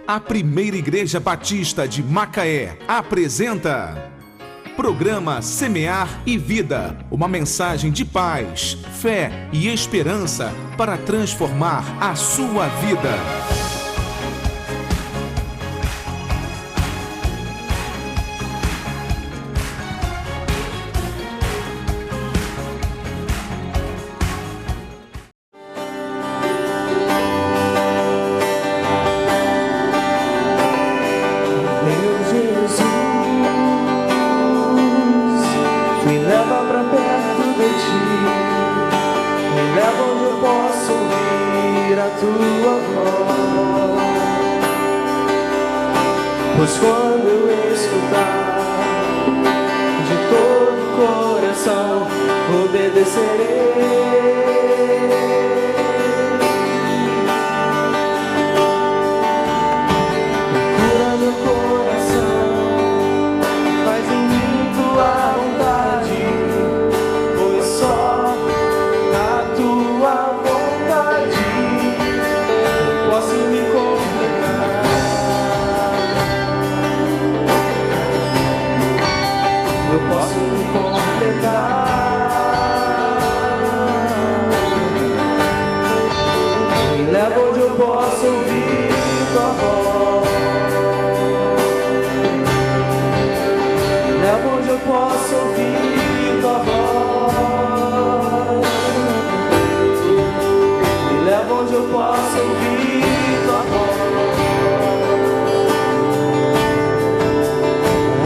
A Primeira Igreja Batista de Macaé apresenta Programa Semear e Vida, uma mensagem de paz, fé e esperança para transformar a sua vida. Pois quando eu escutar de todo o coração, obedecerei. Cura meu coração, faz em mim tua vontade, pois só na tua vontade eu posso me completar. Eu posso me completar. Me leva onde eu posso ouvir tua voz. Me leva onde eu posso ouvir tua voz. Me leva onde eu posso ouvir tua voz.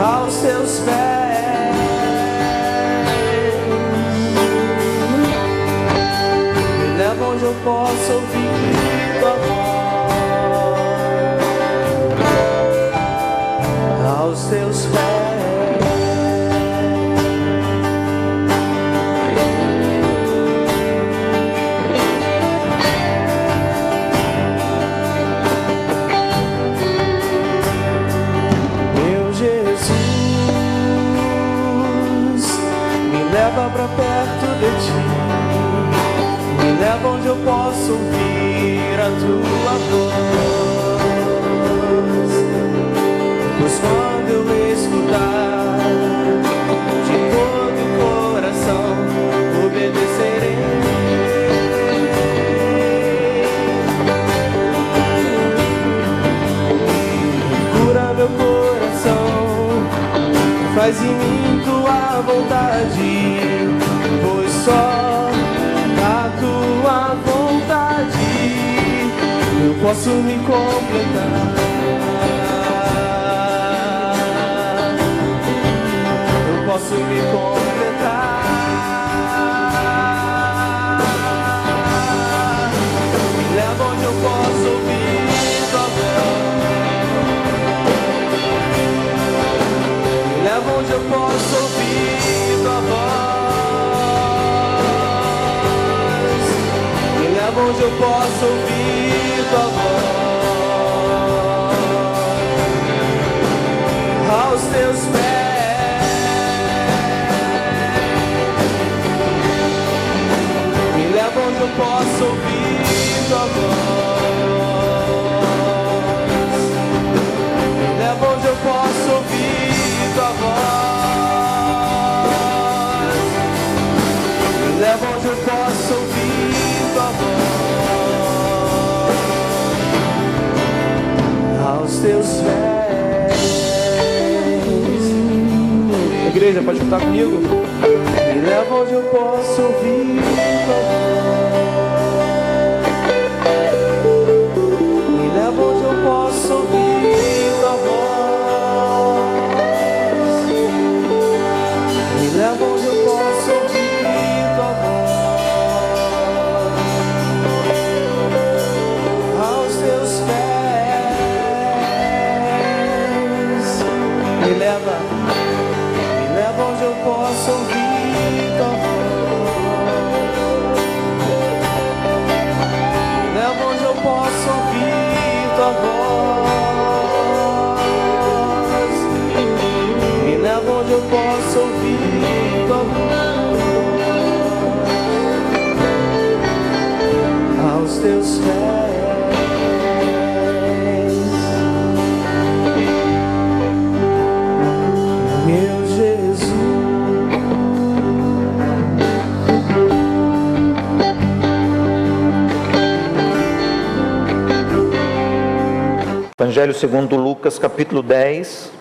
Aos teus pés. Onde eu posso ouvir tua voz, aos teus pés. Meu Jesus, me leva pra perto de ti. Me leva onde eu posso ouvir a tua voz, pois quando eu escutar de todo o coração, obedecerei. Cura meu coração, faz em mim tua vontade, pois só a tua vontade eu posso me completar. Eu posso me completar. Me leva onde eu posso ouvir tua voz. Me leva onde eu posso ouvir tua voz. Onde eu posso ouvir tua voz, aos teus pés. Me leva onde eu posso ouvir tua voz. Me leva onde eu posso ouvir tua voz. Me leva onde eu posso ouvir tua voz. Aos teus pés. Igreja, pode cantar comigo? Me leva onde eu posso ouvir tua voz. Me leva onde eu posso ouvir tua voz. Me leva onde eu posso ouvir tua voz. Aos teus pés. Me leva onde eu posso ouvir tua voz. Evangelho segundo Lucas, capítulo 10,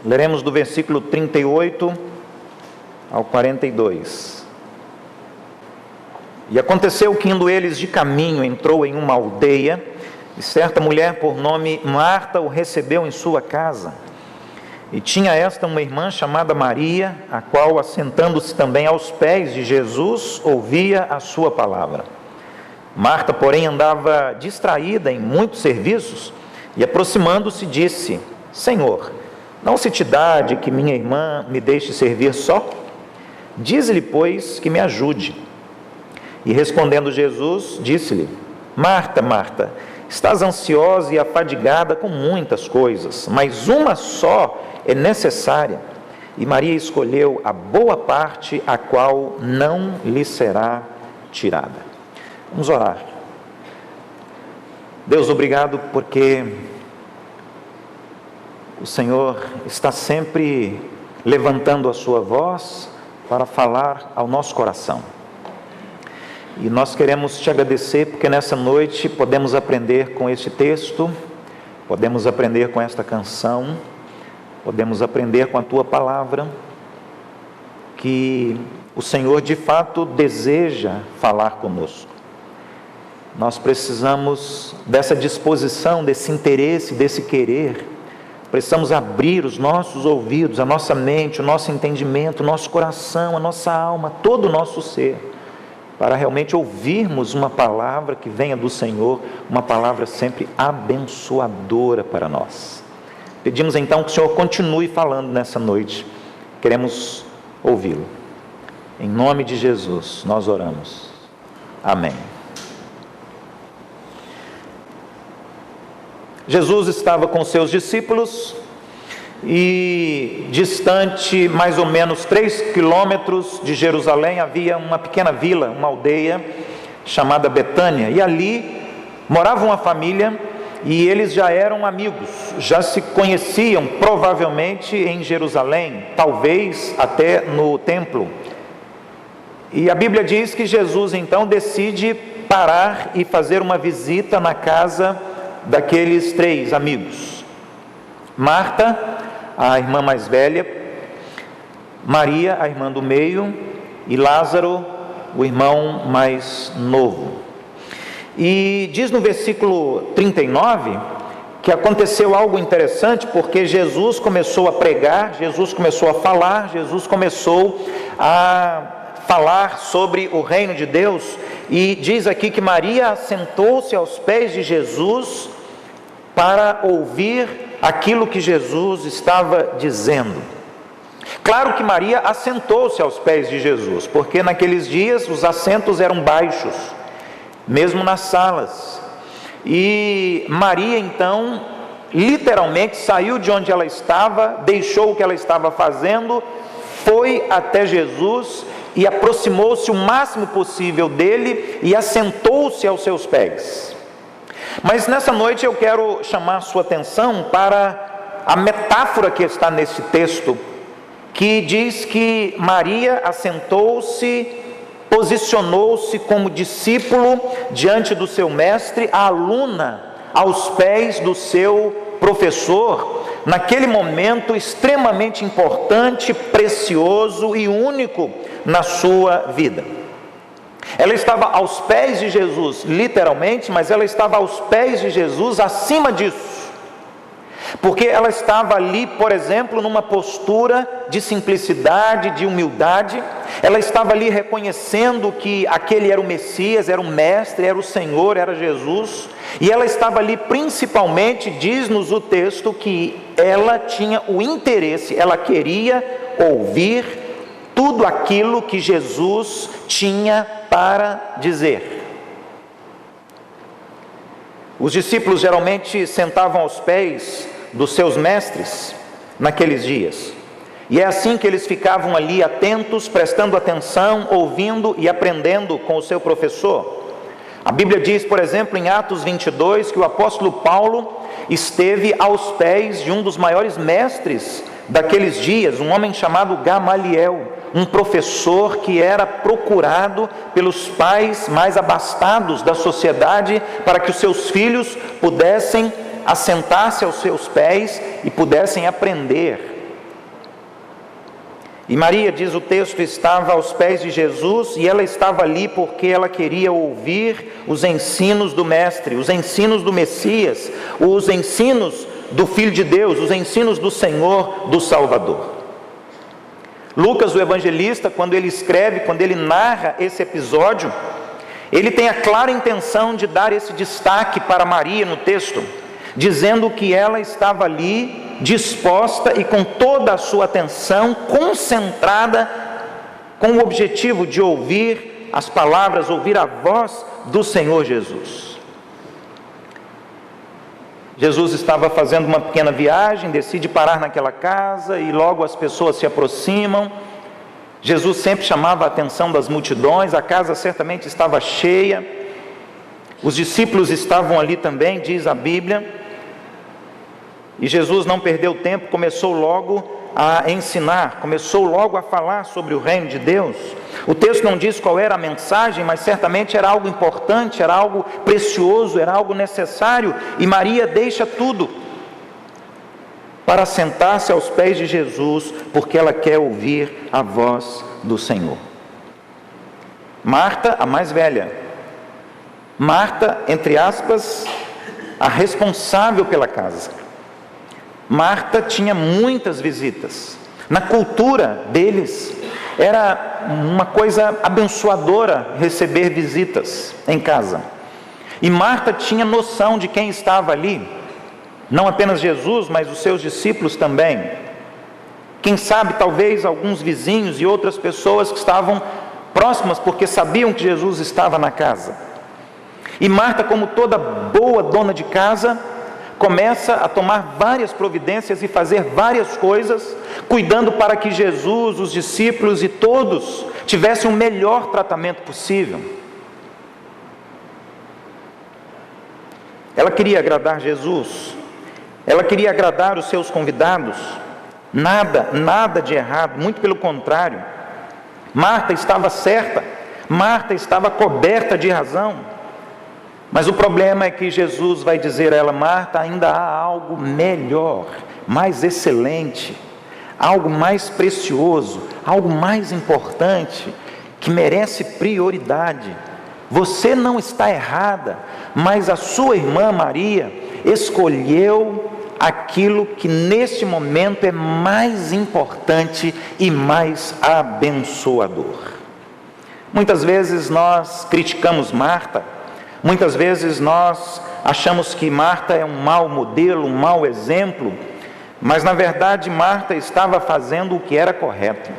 leremos do versículo 38 ao 42. E aconteceu que, indo eles de caminho, entrou em uma aldeia, e certa mulher por nome Marta o recebeu em sua casa. E tinha esta uma irmã chamada Maria, a qual, assentando-se também aos pés de Jesus, ouvia a sua palavra. Marta, porém, andava distraída em muitos serviços, e aproximando-se disse: Senhor, não se te dá de que minha irmã me deixe servir só? Dize-lhe, pois, que me ajude. E respondendo Jesus, disse-lhe: Marta, Marta, estás ansiosa e afadigada com muitas coisas, mas uma só é necessária. E Maria escolheu a boa parte, a qual não lhe será tirada. Vamos orar. Deus, obrigado porque o Senhor está sempre levantando a sua voz para falar ao nosso coração. E nós queremos te agradecer porque nessa noite podemos aprender com este texto, podemos aprender com esta canção, podemos aprender com a tua palavra, que o Senhor de fato deseja falar conosco. Nós precisamos dessa disposição, desse interesse, desse querer. Precisamos abrir os nossos ouvidos, a nossa mente, o nosso entendimento, o nosso coração, a nossa alma, todo o nosso ser, para realmente ouvirmos uma palavra que venha do Senhor, uma palavra sempre abençoadora para nós. Pedimos então que o Senhor continue falando nessa noite. Queremos ouvi-lo. Em nome de Jesus nós oramos. Amém. Jesus estava com seus discípulos e distante mais ou menos 3 quilômetros de Jerusalém havia uma pequena vila, uma aldeia chamada Betânia, e ali morava uma família e eles já eram amigos, já se conheciam provavelmente em Jerusalém, talvez até no templo. E a Bíblia diz que Jesus então decide parar e fazer uma visita na casa daqueles 3 amigos: Marta, a irmã mais velha, Maria, a irmã do meio, e Lázaro, o irmão mais novo. E diz no versículo 39 que aconteceu algo interessante, porque Jesus começou a pregar, Jesus começou a falar, Jesus começou a falar sobre o reino de Deus, e diz aqui que Maria sentou-se aos pés de Jesus para ouvir aquilo que Jesus estava dizendo. Claro que Maria assentou-se aos pés de Jesus, porque naqueles dias os assentos eram baixos, mesmo nas salas. E Maria então, literalmente saiu de onde ela estava, deixou o que ela estava fazendo, foi até Jesus e aproximou-se o máximo possível dele e assentou-se aos seus pés. Mas nessa noite eu quero chamar a sua atenção para a metáfora que está nesse texto, que diz que Maria assentou-se, posicionou-se como discípulo diante do seu mestre, a aluna aos pés do seu professor, naquele momento extremamente importante, precioso e único na sua vida. Ela estava aos pés de Jesus, literalmente, mas ela estava aos pés de Jesus acima disso, porque ela estava ali, por exemplo, numa postura de simplicidade, de humildade. Ela estava ali reconhecendo que aquele era o Messias, era o Mestre, era o Senhor, era Jesus. E ela estava ali principalmente, diz-nos o texto, que ela tinha o interesse, ela queria ouvir tudo aquilo que Jesus tinha para dizer. Os discípulos geralmente sentavam aos pés dos seus mestres naqueles dias, e é assim que eles ficavam ali atentos, prestando atenção, ouvindo e aprendendo com o seu professor. A Bíblia diz, por exemplo, em Atos 22, que o apóstolo Paulo esteve aos pés de um dos maiores mestres daqueles dias, um homem chamado Gamaliel, um professor que era procurado pelos pais mais abastados da sociedade para que os seus filhos pudessem assentar-se aos seus pés e pudessem aprender. E Maria, diz o texto, estava aos pés de Jesus, e ela estava ali porque ela queria ouvir os ensinos do Mestre, os ensinos do Messias, os ensinos do Filho de Deus, os ensinos do Senhor, do Salvador. Lucas, o evangelista, quando ele escreve, quando ele narra esse episódio, ele tem a clara intenção de dar esse destaque para Maria no texto, dizendo que ela estava ali disposta e com toda a sua atenção concentrada com o objetivo de ouvir as palavras, ouvir a voz do Senhor Jesus. Jesus estava fazendo uma pequena viagem, decide parar naquela casa e logo as pessoas se aproximam. Jesus sempre chamava a atenção das multidões, a casa certamente estava cheia, os discípulos estavam ali também, diz a Bíblia. E Jesus não perdeu tempo, começou logo a ensinar, começou logo a falar sobre o reino de Deus. O texto não diz qual era a mensagem, mas certamente era algo importante, era algo precioso, era algo necessário. E Maria deixa tudo para sentar-se aos pés de Jesus, porque ela quer ouvir a voz do Senhor. Marta, a mais velha, Marta, entre aspas, a responsável pela casa. Marta tinha muitas visitas. Na cultura deles, era uma coisa abençoadora receber visitas em casa. E Marta tinha noção de quem estava ali, não apenas Jesus, mas os seus discípulos também. Quem sabe, talvez, alguns vizinhos e outras pessoas que estavam próximas, porque sabiam que Jesus estava na casa. E Marta, como toda boa dona de casa, começa a tomar várias providências e fazer várias coisas, cuidando para que Jesus, os discípulos e todos tivessem o melhor tratamento possível. Ela queria agradar Jesus, ela queria agradar os seus convidados, nada de errado, muito pelo contrário. Marta estava certa, Marta estava coberta de razão. Mas o problema é que Jesus vai dizer a ela: Marta, ainda há algo melhor, mais excelente, algo mais precioso, algo mais importante, que merece prioridade. Você não está errada, mas a sua irmã Maria escolheu aquilo que neste momento é mais importante e mais abençoador. Muitas vezes nós criticamos Marta, muitas vezes nós achamos que Marta é um mau modelo, um mau exemplo, mas na verdade Marta estava fazendo o que era correto.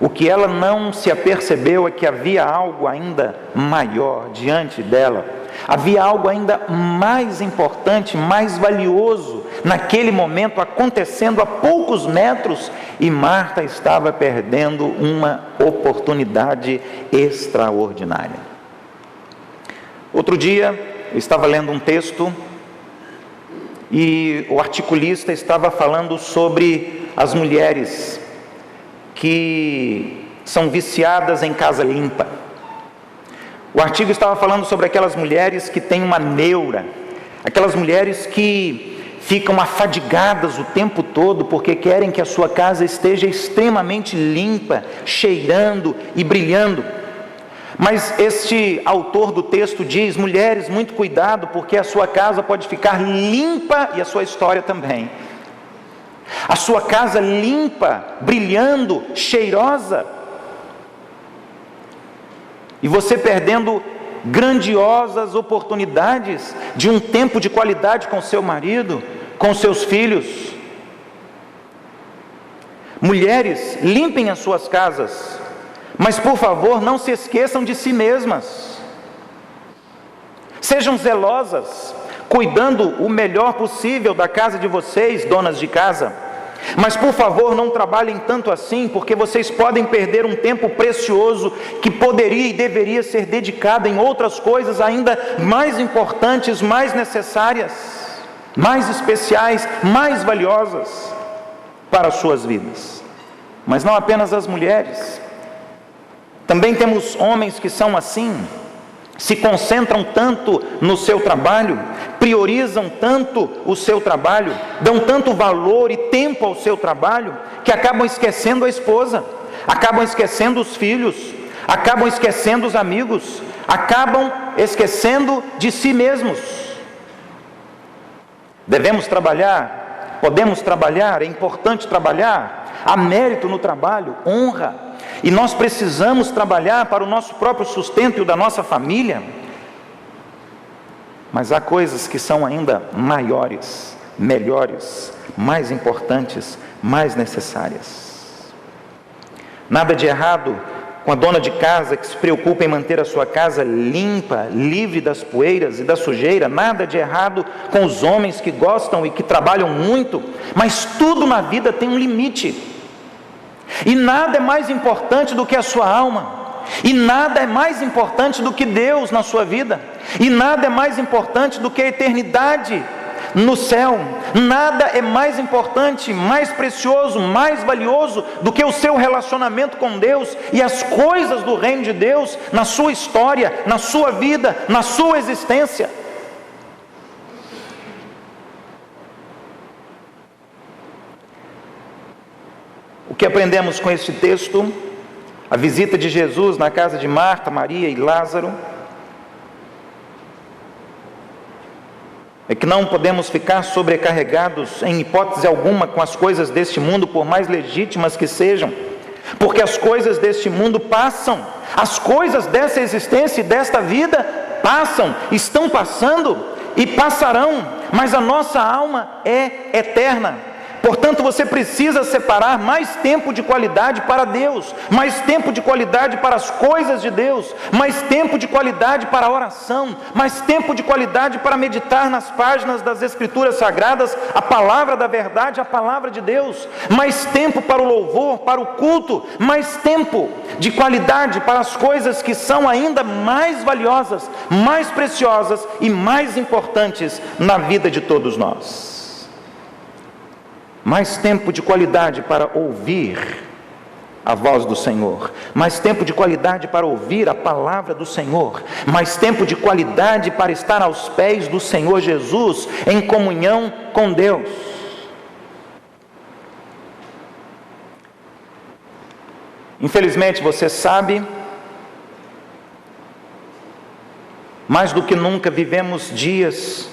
O que ela não se apercebeu é que havia algo ainda maior diante dela. Havia algo ainda mais importante, mais valioso naquele momento acontecendo a poucos metros, e Marta estava perdendo uma oportunidade extraordinária. Outro dia, eu estava lendo um texto e o articulista estava falando sobre as mulheres que são viciadas em casa limpa. O artigo estava falando sobre aquelas mulheres que têm uma neura, aquelas mulheres que ficam afadigadas o tempo todo porque querem que a sua casa esteja extremamente limpa, cheirando e brilhando. Mas este autor do texto diz: mulheres, muito cuidado, porque a sua casa pode ficar limpa e a sua história também. A sua casa limpa, brilhando, cheirosa, e você perdendo grandiosas oportunidades de um tempo de qualidade com seu marido, com seus filhos. Mulheres, limpem as suas casas, mas por favor não se esqueçam de si mesmas. Sejam zelosas, cuidando o melhor possível da casa de vocês, donas de casa. Mas por favor não trabalhem tanto assim, porque vocês podem perder um tempo precioso que poderia e deveria ser dedicado em outras coisas ainda mais importantes, mais necessárias, mais especiais, mais valiosas para as suas vidas. Mas não apenas as mulheres, também temos homens que são assim, se concentram tanto no seu trabalho, priorizam tanto o seu trabalho, dão tanto valor e tempo ao seu trabalho, que acabam esquecendo a esposa, acabam esquecendo os filhos, acabam esquecendo os amigos, acabam esquecendo de si mesmos. Devemos trabalhar, podemos trabalhar, é importante trabalhar, há mérito no trabalho, honra, e nós precisamos trabalhar para o nosso próprio sustento e o da nossa família. Mas há coisas que são ainda maiores, melhores, mais importantes, mais necessárias. Nada de errado com a dona de casa que se preocupa em manter a sua casa limpa, livre das poeiras e da sujeira. Nada de errado com os homens que gostam e que trabalham muito, mas tudo na vida tem um limite. E nada é mais importante do que a sua alma. E nada é mais importante do que Deus na sua vida. E nada é mais importante do que a eternidade no céu. Nada é mais importante, mais precioso, mais valioso do que o seu relacionamento com Deus e as coisas do reino de Deus na sua história, na sua vida, na sua existência. O que aprendemos com este texto? A visita de Jesus na casa de Marta, Maria e Lázaro, é que não podemos ficar sobrecarregados em hipótese alguma com as coisas deste mundo, por mais legítimas que sejam, porque as coisas deste mundo passam, as coisas dessa existência e desta vida passam, estão passando e passarão, mas a nossa alma é eterna. Portanto, você precisa separar mais tempo de qualidade para Deus, mais tempo de qualidade para as coisas de Deus, mais tempo de qualidade para a oração, mais tempo de qualidade para meditar nas páginas das Escrituras Sagradas, a palavra da verdade, a palavra de Deus, mais tempo para o louvor, para o culto, mais tempo de qualidade para as coisas que são ainda mais valiosas, mais preciosas e mais importantes na vida de todos nós. Mais tempo de qualidade para ouvir a voz do Senhor, mais tempo de qualidade para ouvir a palavra do Senhor, mais tempo de qualidade para estar aos pés do Senhor Jesus, em comunhão com Deus. Infelizmente, você sabe, mais do que nunca vivemos dias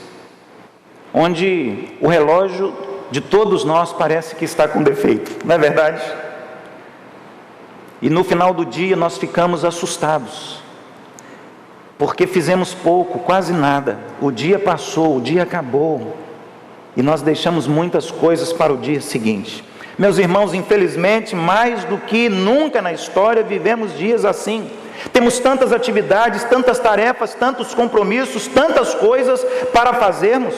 onde o relógio de todos nós parece que está com defeito, não é verdade? E no final do dia nós ficamos assustados, porque fizemos pouco, quase nada. O dia passou, o dia acabou, e nós deixamos muitas coisas para o dia seguinte. Meus irmãos, infelizmente, mais do que nunca na história, vivemos dias assim. Temos tantas atividades, tantas tarefas, tantos compromissos, tantas coisas para fazermos.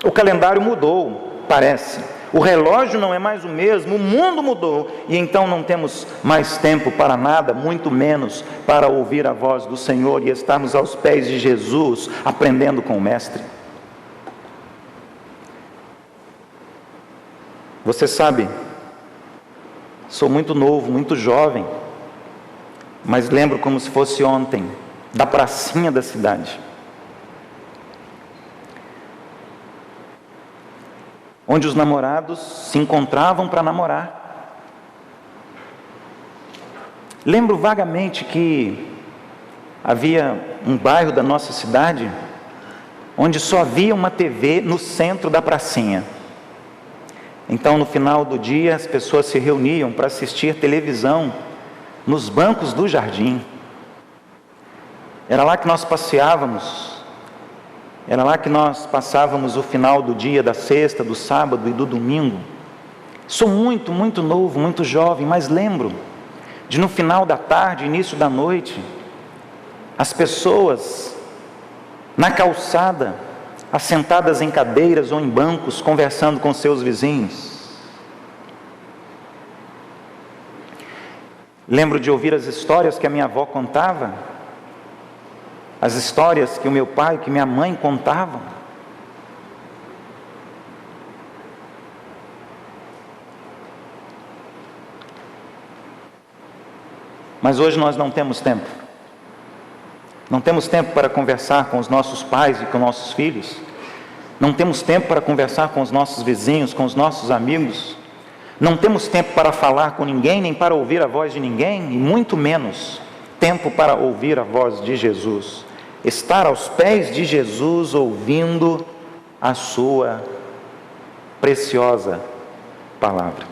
O calendário mudou, parece. O relógio não é mais o mesmo, o mundo mudou. E então não temos mais tempo para nada, muito menos para ouvir a voz do Senhor e estarmos aos pés de Jesus, aprendendo com o Mestre. Você sabe, sou muito novo, muito jovem, mas lembro como se fosse ontem, da pracinha da cidade, onde os namorados se encontravam para namorar. Lembro vagamente que havia um bairro da nossa cidade onde só havia uma TV no centro da pracinha. Então, no final do dia, as pessoas se reuniam para assistir televisão nos bancos do jardim. Era lá que nós passeávamos. Era lá que nós passávamos o final do dia, da sexta, do sábado e do domingo. Sou muito, muito novo, muito jovem, mas lembro de no final da tarde, início da noite, as pessoas na calçada, assentadas em cadeiras ou em bancos, conversando com seus vizinhos. Lembro de ouvir as histórias que a minha avó contava, as histórias que o meu pai, que minha mãe contavam. Mas hoje nós não temos tempo. Não temos tempo para conversar com os nossos pais e com nossos filhos. Não temos tempo para conversar com os nossos vizinhos, com os nossos amigos. Não temos tempo para falar com ninguém, nem para ouvir a voz de ninguém, e muito menos tempo para ouvir a voz de Jesus. Estar aos pés de Jesus, ouvindo a sua preciosa palavra.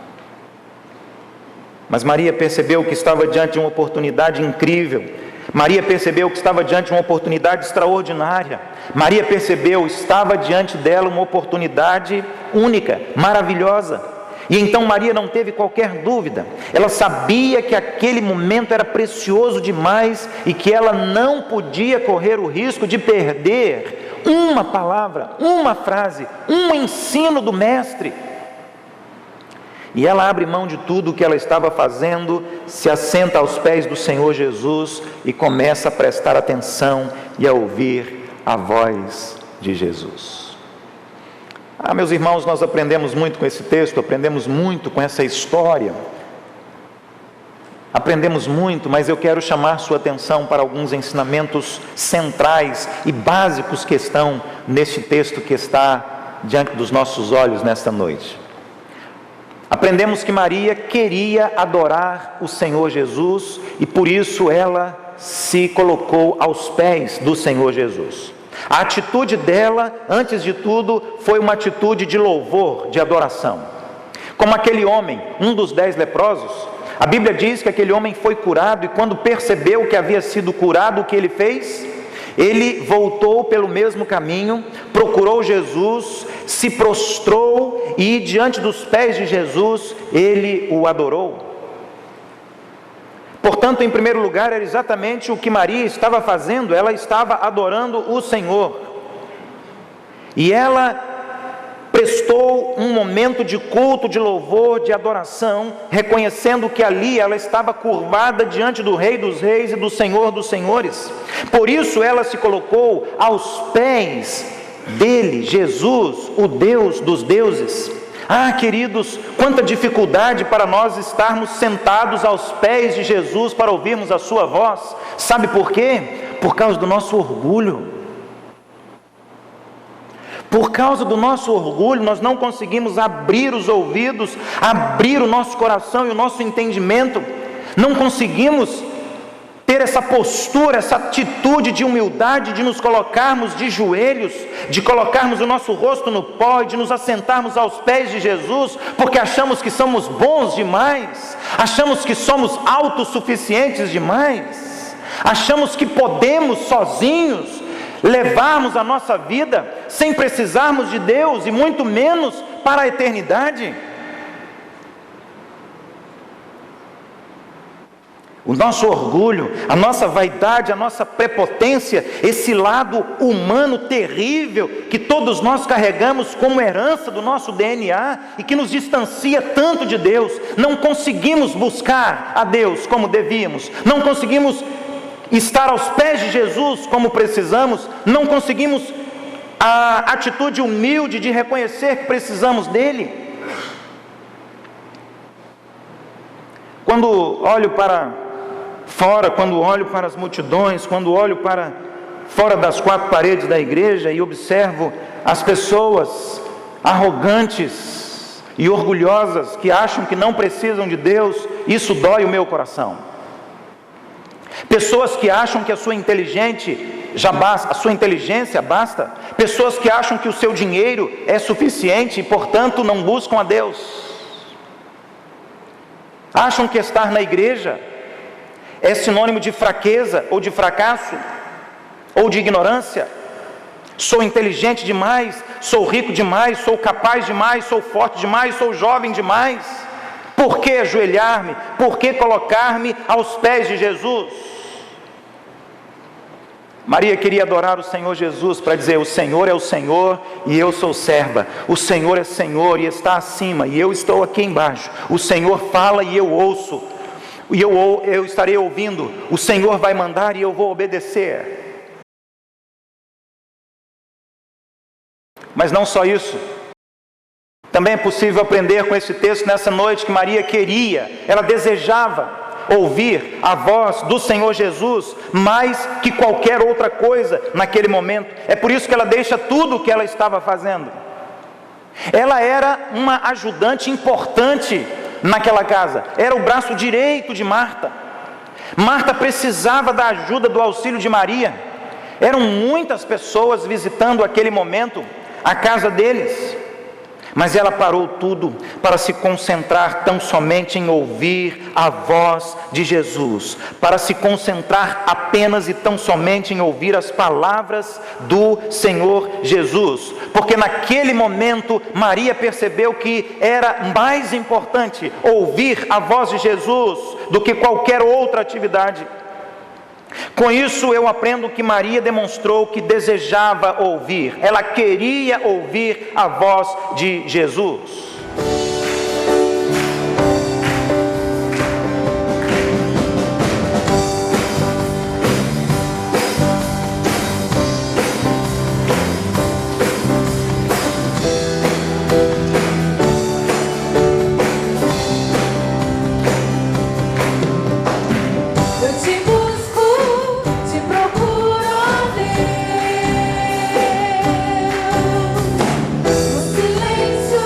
Mas Maria percebeu que estava diante de uma oportunidade incrível. Maria percebeu que estava diante de uma oportunidade extraordinária. Maria percebeu, estava diante dela uma oportunidade única, maravilhosa. E então Maria não teve qualquer dúvida. Ela sabia que aquele momento era precioso demais e que ela não podia correr o risco de perder uma palavra, uma frase, um ensino do Mestre. E ela abre mão de tudo o que ela estava fazendo, se assenta aos pés do Senhor Jesus e começa a prestar atenção e a ouvir a voz de Jesus. Meus irmãos, nós aprendemos muito com esse texto, aprendemos muito com essa história. Aprendemos muito, mas eu quero chamar sua atenção para alguns ensinamentos centrais e básicos que estão neste texto que está diante dos nossos olhos nesta noite. Aprendemos que Maria queria adorar o Senhor Jesus e por isso ela se colocou aos pés do Senhor Jesus. A atitude dela, antes de tudo, foi uma atitude de louvor, de adoração. Como aquele homem, um dos 10 leprosos, a Bíblia diz que aquele homem foi curado e quando percebeu que havia sido curado, o que ele fez? Ele voltou pelo mesmo caminho, procurou Jesus, se prostrou e diante dos pés de Jesus, ele o adorou. Portanto, em primeiro lugar, era exatamente o que Maria estava fazendo, ela estava adorando o Senhor. E ela prestou um momento de culto, de louvor, de adoração, reconhecendo que ali ela estava curvada diante do Rei dos Reis e do Senhor dos Senhores. Por isso ela se colocou aos pés dele, Jesus, o Deus dos deuses. Queridos, quanta dificuldade para nós estarmos sentados aos pés de Jesus para ouvirmos a sua voz. Sabe por quê? Por causa do nosso orgulho. Por causa do nosso orgulho, nós não conseguimos abrir os ouvidos, abrir o nosso coração e o nosso entendimento. Não conseguimos ter essa postura, essa atitude de humildade, de nos colocarmos de joelhos, de colocarmos o nosso rosto no pó, de nos assentarmos aos pés de Jesus, porque achamos que somos bons demais, achamos que somos autossuficientes demais, achamos que podemos sozinhos levarmos a nossa vida sem precisarmos de Deus e muito menos para a eternidade. O nosso orgulho, a nossa vaidade, a nossa prepotência, esse lado humano terrível que todos nós carregamos como herança do nosso DNA e que nos distancia tanto de Deus. Não conseguimos buscar a Deus como devíamos, não conseguimos estar aos pés de Jesus como precisamos, não conseguimos a atitude humilde de reconhecer que precisamos dele. Quando olho para fora, quando olho para as multidões, quando olho para fora das 4 paredes da igreja e observo as pessoas arrogantes e orgulhosas que acham que não precisam de Deus, isso dói o meu coração. Pessoas que acham que a sua inteligência basta, pessoas que acham que o seu dinheiro é suficiente e portanto não buscam a Deus. Acham que estar na igreja é sinônimo de fraqueza, ou de fracasso, ou de ignorância. Sou inteligente demais, sou rico demais, sou capaz demais, sou forte demais, sou jovem demais. Por que ajoelhar-me? Por que colocar-me aos pés de Jesus? Maria queria adorar o Senhor Jesus para dizer: o Senhor é o Senhor e eu sou serva. O Senhor é Senhor e está acima e eu estou aqui embaixo. O Senhor fala e eu ouço. E eu estarei ouvindo, o Senhor vai mandar e eu vou obedecer. Mas não só isso, também é possível aprender com esse texto nessa noite que Maria queria, ela desejava ouvir a voz do Senhor Jesus mais que qualquer outra coisa naquele momento. É por isso que ela deixa tudo o que ela estava fazendo. Ela era uma ajudante importante naquela casa, era o braço direito de Marta. Marta precisava da ajuda, do auxílio de Maria. Eram muitas pessoas visitando aquele momento a casa deles, mas ela parou tudo para se concentrar tão somente em ouvir a voz de Jesus, para se concentrar apenas e tão somente em ouvir as palavras do Senhor Jesus, porque naquele momento Maria percebeu que era mais importante ouvir a voz de Jesus do que qualquer outra atividade. Com isso eu aprendo que Maria demonstrou que desejava ouvir, ela queria ouvir a voz de Jesus. No silêncio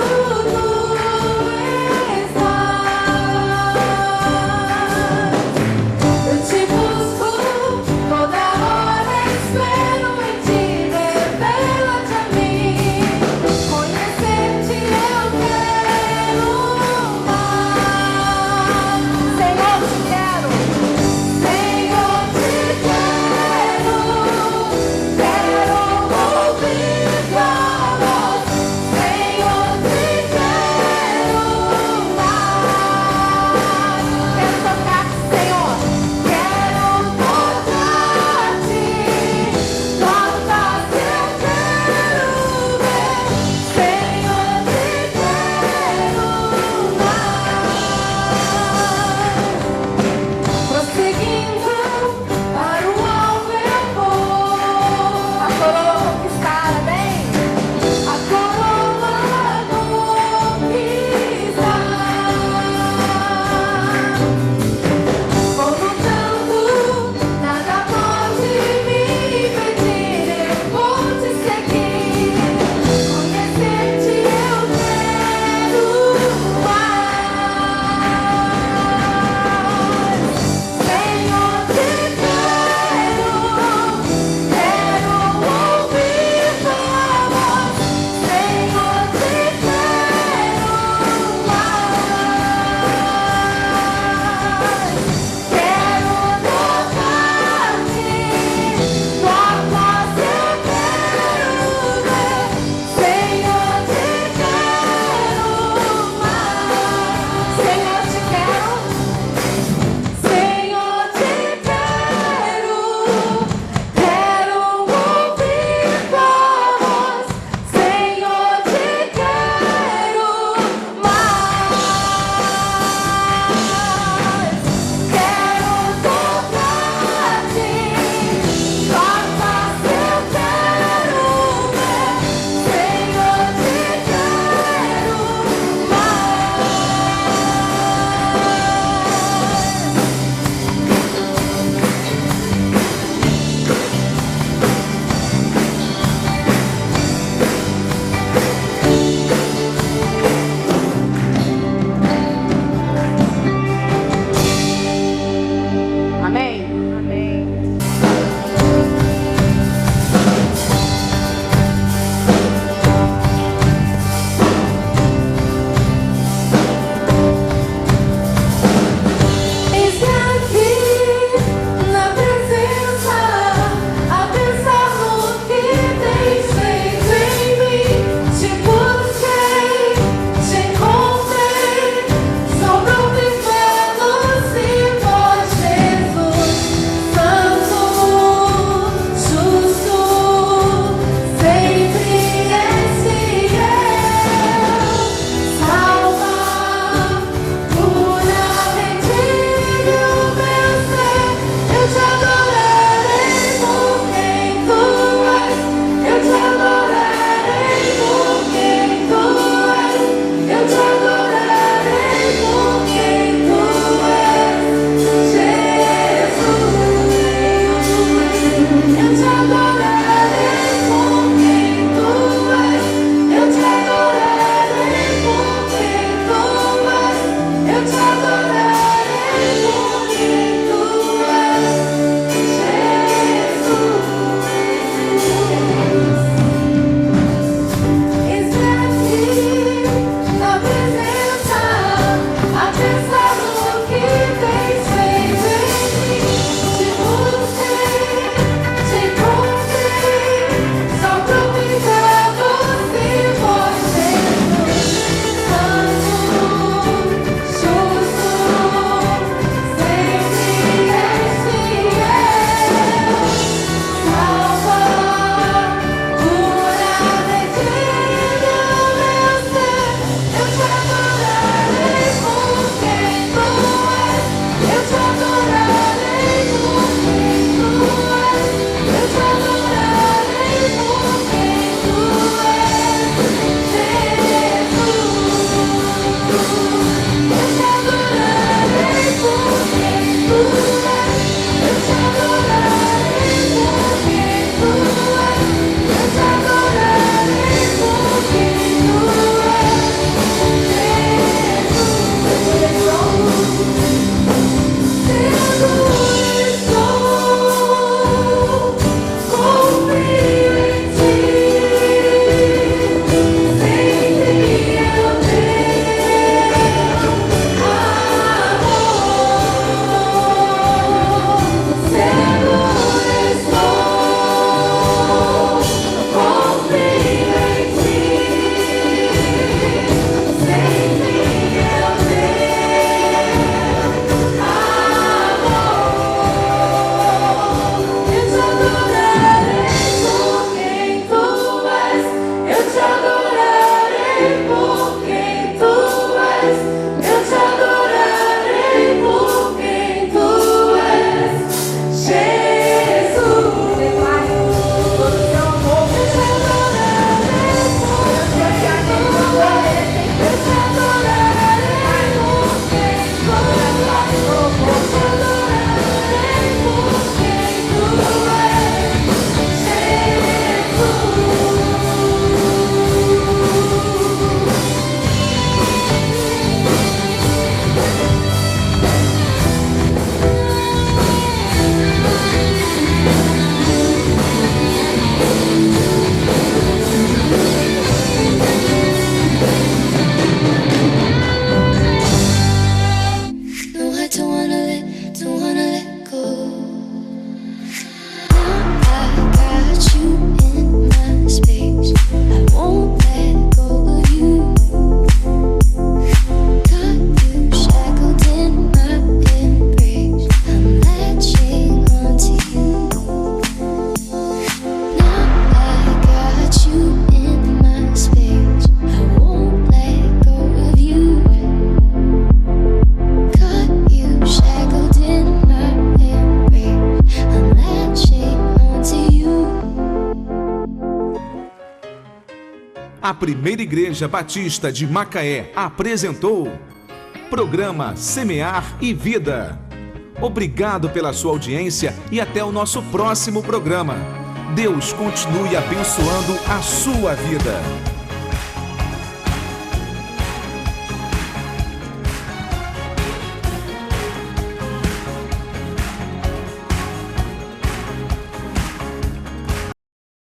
a primeira igreja batista de Macaé apresentou Programa Semear e Vida. Obrigado pela sua audiência e até o nosso próximo programa. Deus continue abençoando a sua vida.